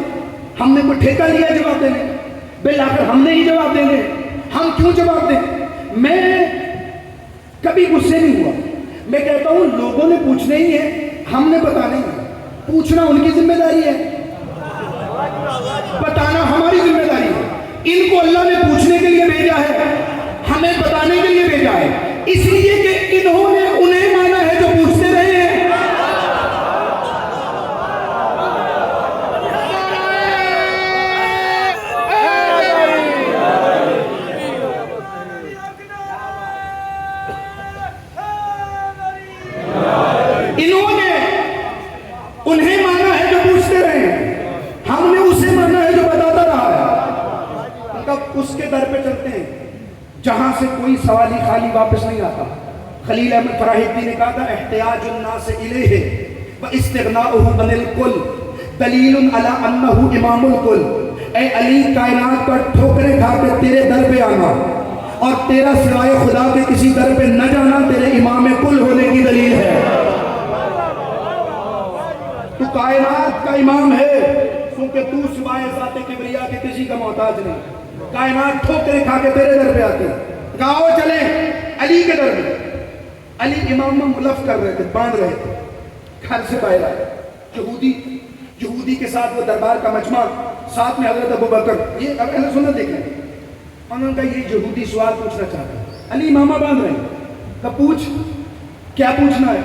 ہم نے کوئی ٹھیکہ لیا جواب دینے، بالآخر ہم نے ہی جواب دیں گے، ہم کیوں جواب دیں. میں کبھی غصے نہیں ہوا. میں کہتا ہوں لوگوں نے پوچھنا ہی ہے، ہم نے بتانا ہی ہے. پوچھنا ان کی ذمہ داری ہے، بتانا ہماری ذمہ داری ہے. ان کو اللہ نے پوچھنے کے لیے بھیجا ہے، ہمیں بتانے کے لیے بھیجا ہے، اس لیے کہ انہوں نے انہیں مانا ہے جو پوچھتے رہے ہیں. انہوں نے انہیں مانا ہے جو پوچھتے رہے ہیں، ہم نے اسے مانا ہے جو بتاتا رہا ہے. تب اس کے در پہ چلتے ہیں جہاں سے کوئی سوالی خالی واپس نہیں آتا. خلیل احمد فراہیدی نے کہا تھا احتیاج الناس الیہ واستغناؤہ عن الکل دلیل علی انہ امام الکل. اے علی، کائنات پر ٹھوکریں کھا کے تیرے در پہ آنا اور تیرا سوائے خدا کے کسی در پہ نہ جانا تیرے امام کل ہونے کی دلیل ہے. تو کائنات کا امام ہے کیونکہ تو سوائے ذات کبریا کے کسی کا محتاج نہیں. کائنات ٹھوکریں کھا کے تیرے در پہ آتے ہیں. گاؤ چلیں علی کے در پہ. علی امام میں ملف کر رہے تھے، باندھ رہے تھے. گھر سے باہر آئے یہودی کے ساتھ وہ دربار کا مجمع، ساتھ میں حضرت ابو بکر. یہ اب اہل سنت دیکھ لیں. انہوں نے کہا یہ یہودی سوال پوچھنا چاہتا ہے. علی امامہ باندھ رہے ہیں. کہا پوچھ، کیا پوچھنا ہے؟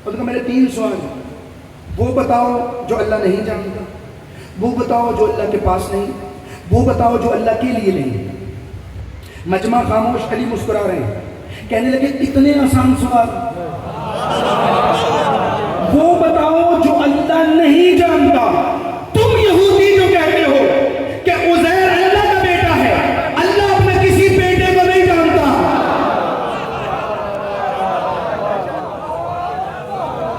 اور کہا میرے 3 سوال ہیں. وہ بتاؤ جو اللہ نہیں جانتا، وہ بتاؤ جو اللہ کے پاس نہیں، وہ بتاؤ جو اللہ کے لیے نہیں. مجمع خاموش. علی مسکرا رہے ہیں. کہنے لگے اتنے آسان سوال. وہ بتاؤ جو اللہ نہیں جانتا. تم یہودی جو کہتے ہو کہ عزیر اللہ کا بیٹا ہے، اللہ اپنے کسی بیٹے کو نہیں جانتا.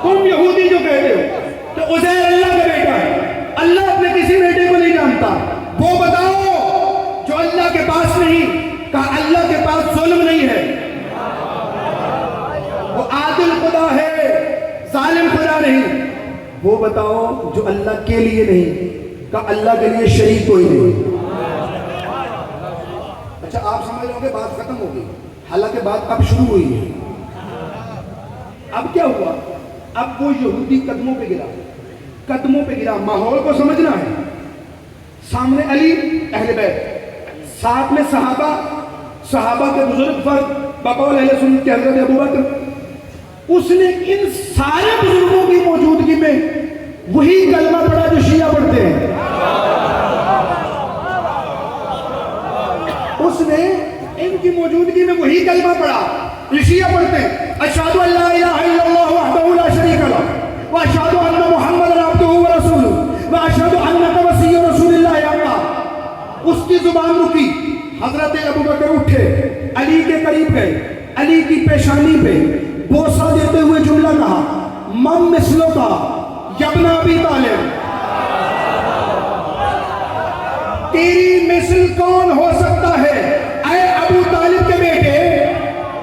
تم یہودی جو کہتے ہو کہ عزیر اللہ کا بیٹا ہے، اللہ اپنے کسی بیٹے کو نہیں جانتا. وہ بتاؤ جو اللہ کے پاس نہیں. کہا اللہ کے پاس ظلم نہیں ہے، وہ عادل خدا ہے، ظالم خدا نہیں. وہ بتاؤ جو اللہ کے لیے نہیں. کہا اللہ کے لیے شریک کوئی نہیں. اچھا آپ سمجھ رہے ہوں گے بات ختم ہو گئی، حالانکہ بات اب شروع ہوئی ہے. اب کیا ہوا؟ اب وہ یہودی قدموں پہ گرا، قدموں پہ گرا. ماحول کو سمجھنا ہے. سامنے علی اہل بیت، ساتھ میں صحابہ کے بزرگ فرد बकौल अहले सुन्नत के हजरत अबू बकर, उसने इन सारे बुजुर्गों की मौजूदगी में वही कलमा पढ़ा जो शिया पढ़ते हैं। उसने इनकी मौजूदगी में वही कलमा पढ़ा जो शिया पढ़ते हैं, अशहदु अल्ला इलाहा इल्लल्लाह वहदहु ला शरीका लहु व अशहदु अन्ना मुहम्मदन अब्दुहु व रसूलुहु व अशहदु अन्नका वसिय्यु रसूलिल्लाह अल्लाह। उसकी जुबान रुकी, हजरत अबू बकर उठे, अली के करीब गए, अली की पेशानी पे बोसा देते हुए जुमला कहा, मम मिसलो का यब्न अबी तालिब, तेरी मिसल कौन हो सकता है ऐ अबू तालिब के बेटे।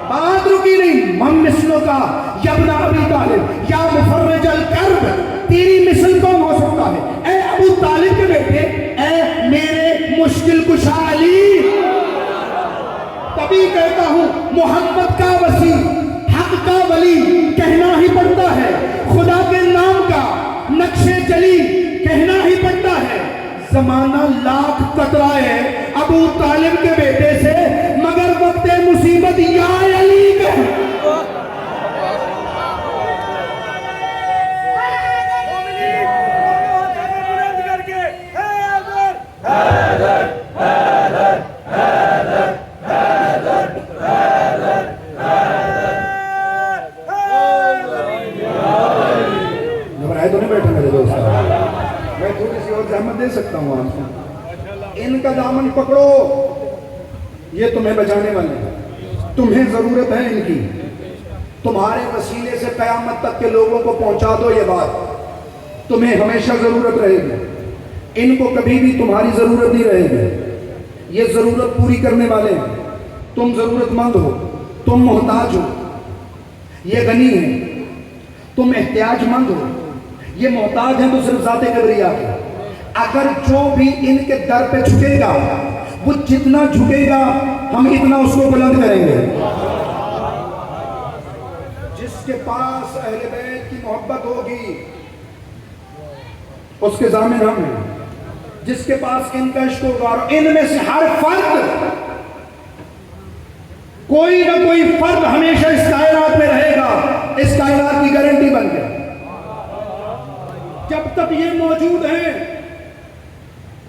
बात रुकी नहीं, मम मिसलो का यब्न अबी तालिब या मुफर्रिजल कर्ब, तेरी मिसल कौन हो सकता है ऐ अबू तालिब के बेटे, ऐ मेरे मुश्किल कुशा अली। तभी कहता हूं मोहम्मद का वसी, हक का वली कहना ही पड़ता है, खुदा के नाम का नक्शे चली कहना ही पड़ता है। जमाना लाख कतराए अबू तालिब के बेटे से, मगर वक्त मुसीबत या अली का। तो नहीं बैठे मेरे दोस्त, मैं थोड़ी सी और जहमत दे सकता हूँ आपको। इनका दामन पकड़ो, ये तुम्हें बचाने वाले हैं, तुम्हें जरूरत है इनकी। तुम्हारे वसीले से कयामत तक के लोगों को पहुंचा दो ये बात, तुम्हें हमेशा जरूरत रहेगी। इनको कभी भी तुम्हारी जरूरत नहीं रहेगी, ये जरूरत पूरी करने वाले हैं। तुम जरूरतमंद हो, तुम मोहताज हो, ये गनी है। तुम एहतियाजमंद हो, ये मोहताज है तो सिर्फ ज़ाते कबरिया के। अगर जो भी इनके दर पे झुकेगा, वो जितना झुकेगा हम इतना उसको बुलंद करेंगे। जिसके पास अहले बैत की मोहब्बत होगी उसके ज़ामिन हम हैं। जिसके पास इनका इश्क होगा, इनमें से हर फर्द, कोई ना कोई फर्द हमेशा इस कायनात में रहेगा, इस कायनात की गारंटी बन गई। जब तक ये मौजूद हैं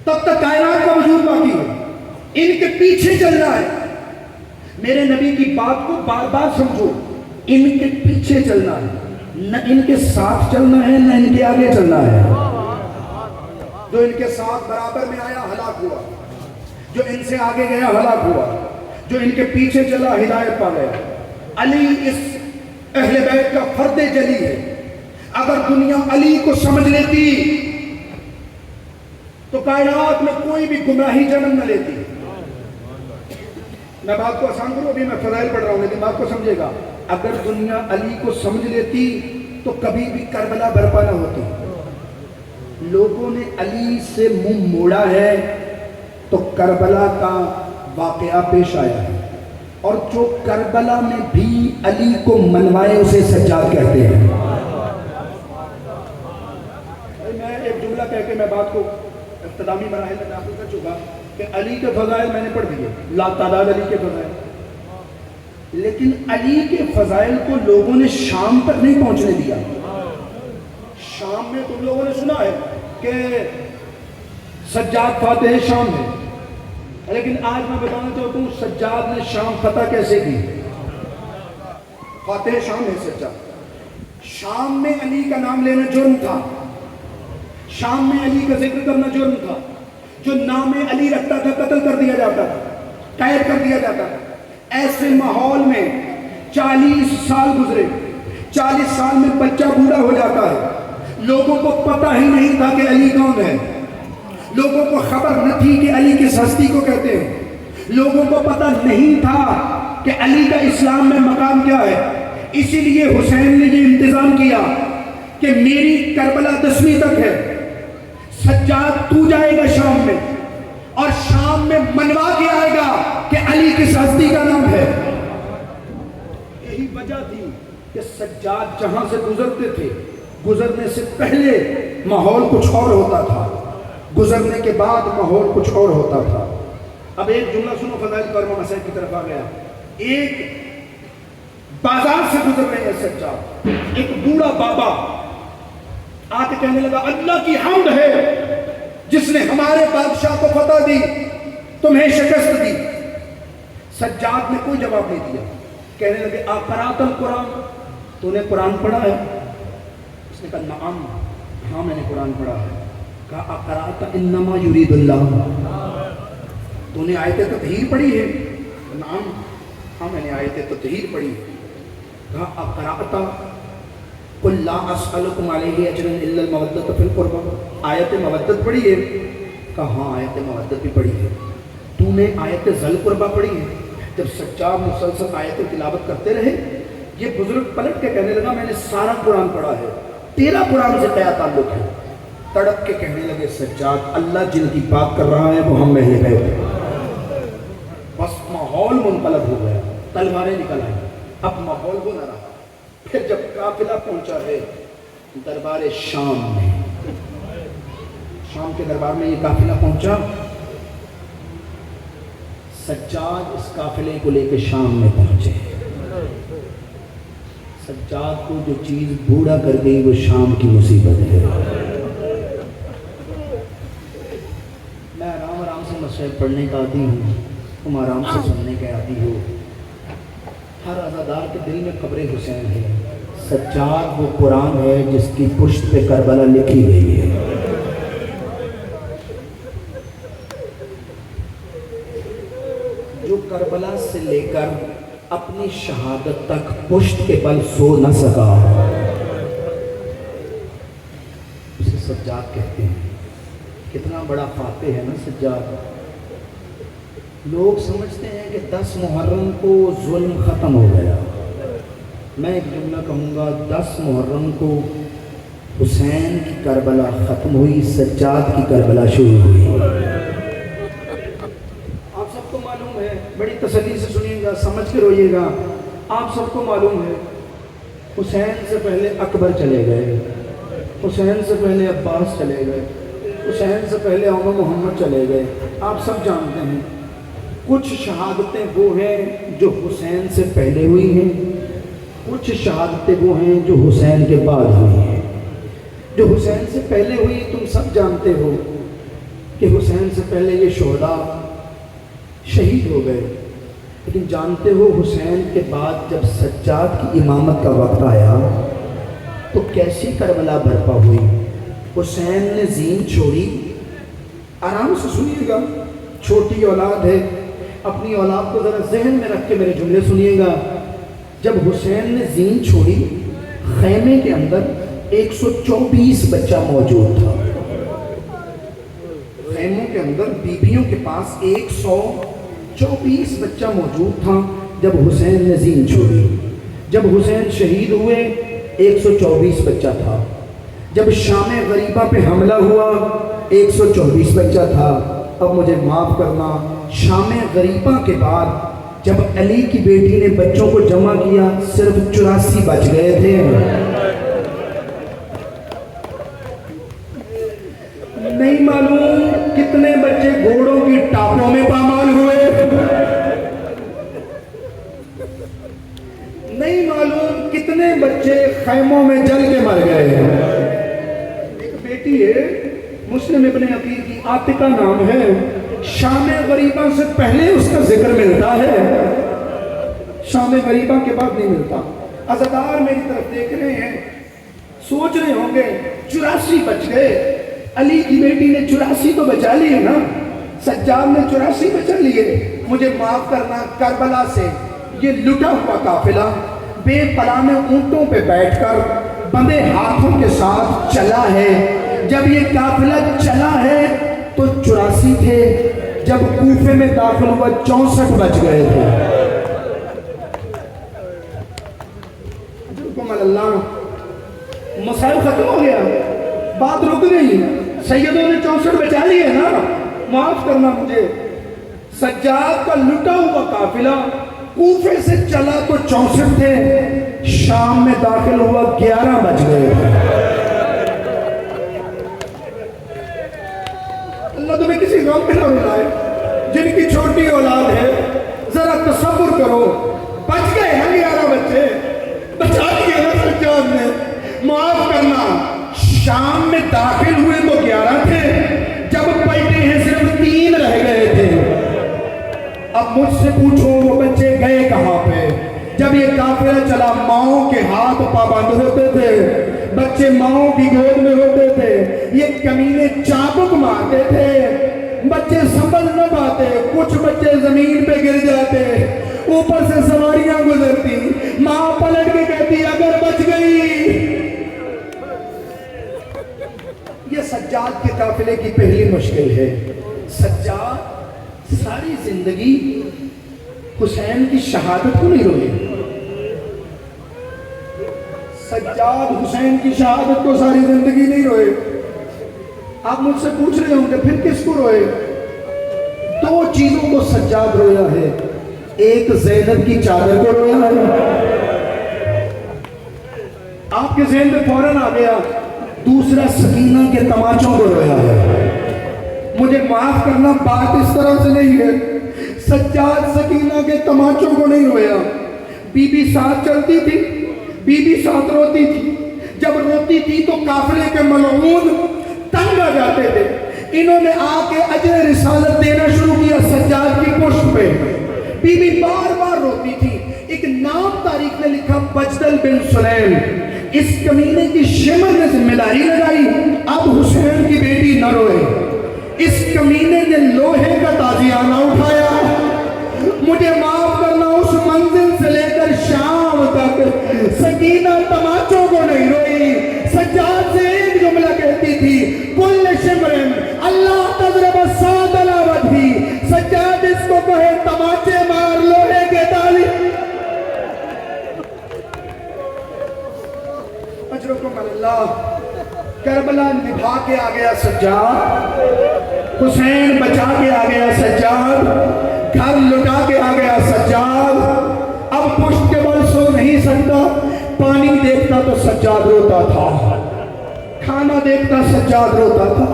तब तक कायनात का वजूद बाकी है। इनके पीछे चलना है। मेरे नबी की बात को बार बार समझो, इनके पीछे चलना है, न इनके साथ चलना है न इनके आगे चलना है। जो इनके साथ बराबर में आया हलाक हुआ, जो इनसे आगे गया हलाक हुआ, जो इनके पीछे चला हिदायत पा गया। अली इस अहले बैत का फर्दे जली है। अगर दुनिया अली को समझ लेती तो कायनात में कोई भी गुमराही जन्म न लेती। मैं बात को आसान करूं, अभी मैं फजाइल पढ़ रहा हूं लेकिन बात को समझेगा। अगर दुनिया अली को समझ लेती तो कभी भी करबला बर्पा न होती। लोगों ने अली से मुंह मोड़ा है तो करबला का वाकया पेश आया है, और जो करबला में भी अली को मनवाए उसे सज्जाद कहते हैं। मैं एक जुमला कह के मैं बात को इब्तिदाई मराहिल में दाखिल कर चुका कि अली के फजाइल मैंने पढ़ दिए, लातादाद अली के फजाइल, लेकिन अली के फजाइल को लोगों ने शाम तक नहीं पहुंचने दिया। शाम में तुम लोगों ने सुना है कि सज्जाद फातेह शाम है, लेकिन आज मैं बताना चाहता हूँ सज्जाद ने शाम फतह कैसे की। फातेह शाम है सज्जाद। शाम में अली का नाम लेना जुर्म था, शाम में अली का जिक्र करना जुर्म था। जो नाम अली रखता था कत्ल कर दिया जाता था, कैद कर दिया जाता था। ऐसे माहौल में 40 साल गुजरे, 40 साल में बच्चा बूढ़ा हो जाता है। लोगों को पता ही नहीं था कि अली कौन है, लोगों को खबर न थी कि अली किस हस्ती को कहते हैं, लोगों को पता नहीं था कि अली का इस्लाम में मकाम क्या है। इसीलिए हुसैन ने ये इंतजाम किया कि मेरी करबला 10वीं तक है, सज्जाद तू जाएगा शाम में और शाम में मनवा के आएगा कि अली किस हस्ती का नाम है। यही वजह थी कि सज्जाद जहां से गुजरते थे, गुजरने से पहले माहौल कुछ और होता था, गुजरने के बाद माहौल कुछ और होता था। अब एक जुमला सुनो, फजाइल कर्म मसाइल की तरफ आ गया। एक बाजार से गुजर रहे हैं सज्जाद, एक बूढ़ा बाबा आके कहने लगा, अल्लाह की हम्द है जिसने हमारे बादशाह को फतह दी, तुम्हें शिकस्त दी। सज्जाद ने कोई जवाब नहीं दिया। कहने लगे, अक़राअतल कुरान, तूने कुरान पढ़ा है? उसने कहा, नअम, हाँ मैंने कुरान पढ़ा है। कहा, अक़राअत इन्नमा युरीदुल्लाह, तूने आयत तत्हीर पढ़ी है? नाम, हाँ मैंने आयत तत्हीर पढ़ी है। कहा, अक़राअत कुल ला अस्अलुकुम अलैहि अजरन इल्लल मवद्दत फिल क़ुरबा, आयत मवद्दत पढ़ी है? कहा, हाँ आयत मवद्दत भी पढ़ी है। तूने आयत ज़ल क़ुरबा पढ़ी है? जब सज्जाद मुसलसल आयत तिलावत करते रहे, ये बुजुर्ग पलट के कहने लगा, मैंने सारा कुरान पढ़ा है, तेरा कुरान से क्या ताल्लुक है? तड़प के कहने लगे सज्जाद, अल्लाह जिनकी बात कर रहा है वो हम महले गए। बस माहौल मुनक़लब हो गया, तलवारें निकल आई, अब माहौल हो न रहा। फिर जब काफिला पहुंचा है दरबार शाम में, शाम के दरबार में ये काफिला पहुंचा, सज्जाद इस काफिले को लेकर शाम में पहुंचे। सज्जाद को जो चीज बूढ़ा कर गई वो शाम की मुसीबत है। मैं आराम आराम से मसले पढ़ने का आदी हूँ, तुम आराम से सुनने के आदी हो। हर अज़ादार के दिल में कब्र हुसैन है। सज्जाद वो कुरान है जिसकी पुश्त पे करबला लिखी गई है। जो करबला से लेकर अपनी शहादत तक पुश्त के बल सो न सका, उसे सज्जाद कहते हैं। कितना बड़ा फातेह है ना सज्जाद। लोग समझते हैं कि 10 मुहर्रम को जुल्म ख़त्म हो गया। मैं एक जुमला कहूँगा, 10 मुहर्रम को हुसैन की करबला ख़त्म हुई, सज्जाद की करबला शुरू हुई। आप सबको मालूम है, बड़ी तसल्ली से सुनिएगा, समझ के रोइएगा। आप सबको मालूम है, हुसैन से पहले अकबर चले गए, हुसैन से पहले अब्बास चले गए, हुसैन से पहले उमर मोहम्मद चले गए। आप सब जानते हैं कुछ शहादतें वो हैं जो हुसैन से पहले हुई हैं, कुछ शहादतें वो हैं जो हुसैन के बाद हुई हैं। जो हुसैन से पहले हुई तुम सब जानते हो कि हुसैन से पहले ये शोहदा शहीद हो गए। लेकिन जानते हो हुसैन के बाद जब सज्जाद की इमामत का वक्त आया तो कैसी करबला बर्पा हुई। हुसैन ने जीन छोड़ी। आराम से सुनिएगा, छोटी औलाद है, अपनी औलाद को ज़रा जहन में रख के मेरे जुमले सुनिएगा। जब हुसैन ने जीन छोड़ी, खैमे के अंदर 124 बच्चा मौजूद था। खैमों के अंदर बीबियों के पास 124 बच्चा मौजूद था जब हुसैन ने जीन छोड़ी। जब हुसैन शहीद हुए 124 बच्चा था। जब शाम गरीबा पे हमला हुआ 124 बच्चा था। अब मुझे माफ़ करना, शाम गरीबा के बाद जब अली की बेटी ने बच्चों को जमा किया सिर्फ 84 बच गए थे। नहीं मालूम कितने बच्चे घोड़ों की टापों में पामाल हुए, नहीं मालूम कितने बच्चे खैमों में जल के मर गए। एक बेटी है, मुस्लिम इब्ने अकील की, आतिका नाम है। शाम गरीबा से पहले उसका जिक्र मिलता है, शाम गरीबा के बाद नहीं मिलता। अज़ादार मेरी तरफ देख रहे हैं, सोच रहे होंगे 84 बच गए। अली की बेटी ने 84 तो बचा लिए ना, सज्जाद ने 84 बचा लिए। मुझे माफ करना, करबला से ये लुटा हुआ काफिला बेपनाह ऊंटों पे बैठकर बंधे हाथों के साथ चला है। जब ये काफिला चला है तो 84 थे, जब कूफे में दाखिल हुआ 64 बच गए थे। मसाइल खत्म हो गया, बात रुक गई। सैयदों ने 64 बचा लिए ना, माफ करना मुझे। सज्जाद का लुटा हुआ काफिला कूफे से चला तो 64 थे, शाम में दाखिल हुआ 11 बच गए थे। अल्लाह तुम्हें किसी गम में ना मिलाए जिनकी छोटी औलाद है। जरा तसव्वुर करो, बच गए ना 11 बच्चे। अब मुझसे पूछो वो बच्चे गए कहाँ पे? जब ये काफिला चला, माओ के हाथ पाबंद होते थे, बच्चे माओ की गोद में होते थे, ये कमीने चाबुक मारते थे, बच्चे संभल न पाते, कुछ बच्चे जमीन पे गिर जाते, ऊपर से सवारियां गुजरती, माँ पलट के कहती अगर बच गई। ये सज्जाद के काफिले की पहली मुश्किल है। सज्जाद सारी जिंदगी हुसैन की शहादत को नहीं रोए। सज्जाद हुसैन की शहादत को सारी जिंदगी नहीं रोए। आप मुझसे पूछ रहे होंगे फिर किसको रोए? दो चीजों को सज्जाद रोया है। एक ज़ैनब की चादर को रोया है, आपके ज़हन में फौरन आ गया। दूसरा सकीना के तमाचों को रोया है। मुझे माफ करना, बात इस तरह से नहीं है। सज्जाद सकीना के तमाचों को नहीं रोया। बीबी साथ चलती थी, बीबी साथ रोती थी। जब रोती थी तो काफिले के मलऊन तंग आ जाते थे। इन्होंने आके अजर रिसालत देना शुरू किया सज्जाद की पुष्प पे। बीबी बार बार रोती थी। एक नाम तारीख ने लिखा बजदल बिन सुलैम। इस कमीने की शिमर ने जिम्मेदारी लगाई, अब हुसैन की बेटी न रोए। इस कमीने ने लोहे का ताजियाना उठाया। मुझे माफ करना, उस मंजिल से लेकर शाम तक सकीना तमाचों को नहीं रोई। सज्जाद से एक जुमला कहती थी, कुल शिमरन अल्लाह तजरब सादलावत ही। सज्जाद इसको कहे तमाचे मार लोहे के ताली। अजरुकुम अल्लाह। करबला निभा के आ गया सज्जाद, हुसैन बचा के आ गया सज्जाद, घर लुटा के आ गया सज्जाद। अब पुष्प के बल सो नहीं सकता। पानी देखता तो सज्जाद रोता था, खाना देखता सज्जाद रोता था।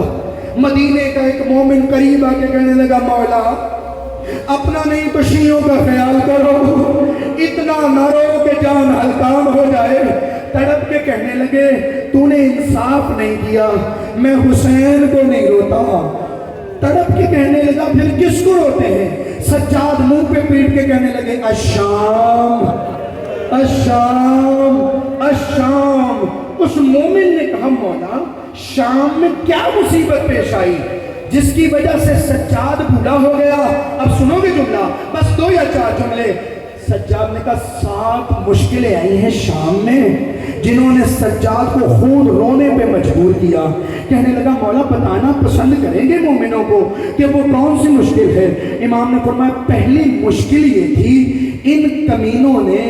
मदीने का एक मोमिन करीब आके कहने लगा, मौला अपना नहीं तो शीयों का ख्याल करो, इतना न रो कि जान हलकाम हो जाए। तड़प के कहने लगे, तूने इंसाफ नहीं किया, मैं हुसैन को नहीं रोता। तड़प के कहने लगा, फिर किसको रोते हैं? सज्जाद मुंह पे पीट के कहने लगे, अशाम अशाम अशाम। उस मोमिन ने कहा, मौला शाम में क्या मुसीबत पेश आई जिसकी वजह से सज्जाद बूढ़ा हो गया? अब सुनोगे जुमला, बस 2 या 4 जुमले। सज्जाद ने कहा, 7 मुश्किलें आई हैं शाम में जिन्होंने सज्जाद को खून रोने पे मजबूर किया। कहने लगा, मौला बताना पसंद करेंगे मोमिनों को कि वो कौन सी मुश्किल है? इमाम ने फरमाया, पहली मुश्किल ये थी, इन कमीनों ने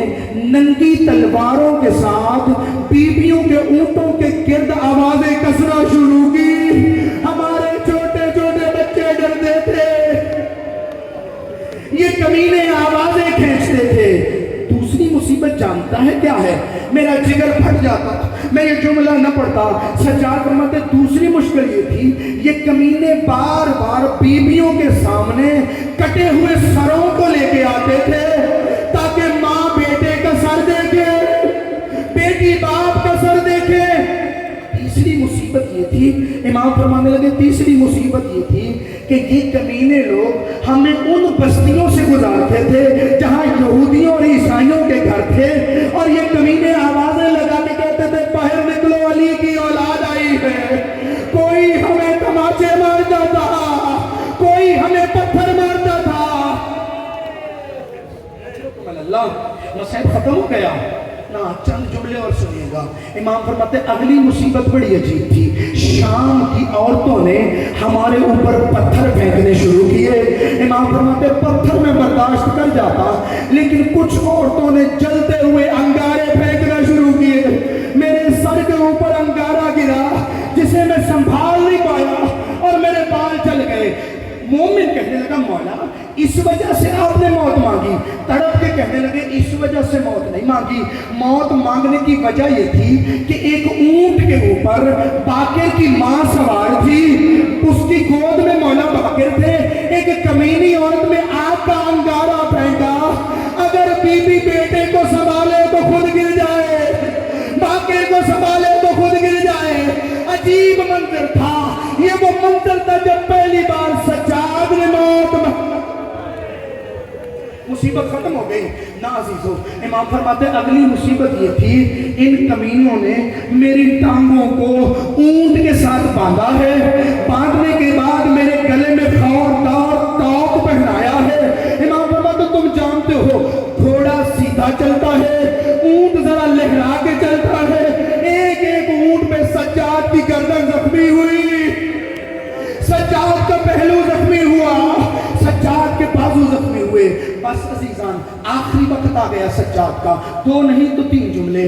नंगी तलवारों के साथ बीबियों के ऊंटों के गिर्द आवाजें कसना शुरू की। हमारे छोटे छोटे बच्चे डरते थे, ये कमीने आवाजें खींचते थे। दूसरी मुसीबत जानता है क्या है? मेरा जिगर फट जाता, मैं ये जुमला न पढ़ता। सज्जाद फरमाते, दूसरी मुश्किल ये थी, ये कमीने बार बार बीबियों के सामने कटे हुए सरों को लेके आते थे ताकि माँ बेटे का सर देखे, बेटी बाप का सर देखे। तीसरी मुसीबत ये थी, इमाम फरमाने लगे, तीसरी मुसीबत ये थी कि ये कमीने लोग हमें उन बस्तियों से गुजारते थे जहां यहूदियों और ईसाइयों के घर थे, और ये कमीने आवाजें लगा के कहते थे, बाहर निकलो, अली की औलाद आई है। कोई हमें तमाचे मारता था, कोई हमें पत्थर मारता था। अल्लाह, मसैब खत्म हो गया ना, चंद जुमले और सुनिएगा। इमाम फरमाते, अगली मुसीबत बड़ी अजीब थी। शाम की औरतों ने हमारे ऊपर पत्थर फेंकने शुरू किए। इमाम फरमाते, पत्थर में बर्दाश्त कर जाता, लेकिन कुछ औरतों ने जलते हुए अंगारे फेंकना शुरू किए। मेरे सर के ऊपर अंगारा गिरा जिसे मैं संभाल नहीं पाया और मेरे बाल चल गए। मोमिन कहने लगा, मौला इस वजह से आपने मौत मांगी? तड़प के कहने लगे, इस वजह से मौत नहीं मांगी। मौत मांगने की वजह यह थी कि एक ऊंट के ऊपर बाकिर की मां सवार थी, उसकी गोद में मौला बाकिर थे। एक कमीनी औरत में आग का अंगारा फेंका। अगर बीबी बेटे को संभाले तो खुद गिर जाए, बाकिर को संभाले तो खुद गिर जाए। अजीब मंजर था ये, वो मंजर था जब पहली बार सज्जाद ने मौत मुसीबत खत्म हो गई ना अजीजों। इमाम फरमाते अगली मुसीबत ये थी, इन कमीनों ने मेरी टांगों को ऊंट के साथ बांधा है, बांधने के बाद मेरे गले में खौरदार तौक पहनाया है। इमाम फरमाते तुम जानते हो घोड़ा सीधा चलता है, ऊंट जरा लहरा के चलता है। एक एक ऊंट पे सज्जाद की गर्दन जख्मी हुई, सज्जाद का पहलू जख्मी हुआ, सज्जाद के बाजू जख्मी हुए। बस अजीजान आखिरी वक्त आ गया सज्जाद का, 2 नहीं तो 3 जुमले।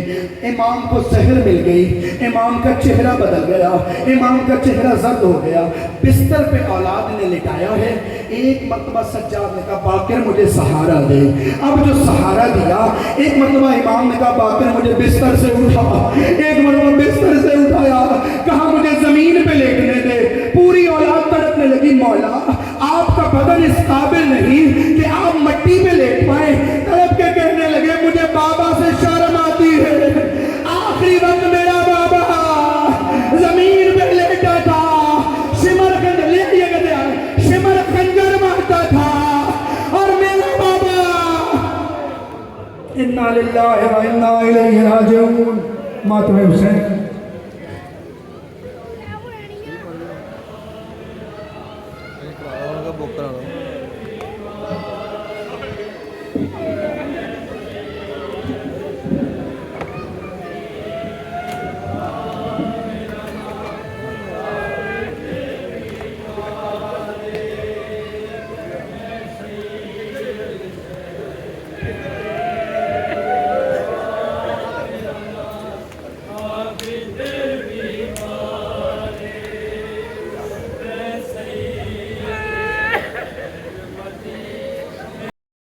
इमाम को जहर मिल गई, इमाम का चेहरा बदल गया, इमाम का चेहरा जर्द हो गया। बिस्तर पे औलाद ने लिटाया है। एक मरतबा सज्जाद ने कहा बाकिर मुझे सहारा दे। अब जो सहारा दिया, एक मरतबा इमाम ने कहा बाकिर मुझे बिस्तर से उठा, एक मरतबा बिस्तर से उठाया, कहा मुझे जमीन पे लेटने दे। पूरी औलाद तड़पने लगी, मौला आपका बदन इस काबिल नहीं कि आप मट्टी पे लेट पाए। तड़प के कहने लगे मुझे बाबा से शर्म आती है। आखिरी वक्त मेरा बाबा जमीन पे लेटा था, शिमर खंजर मारता था, और मेरा बाबा इन्ना लिल्लाहि व इन्ना इलैहि राजिऊन। मातमे हुसैन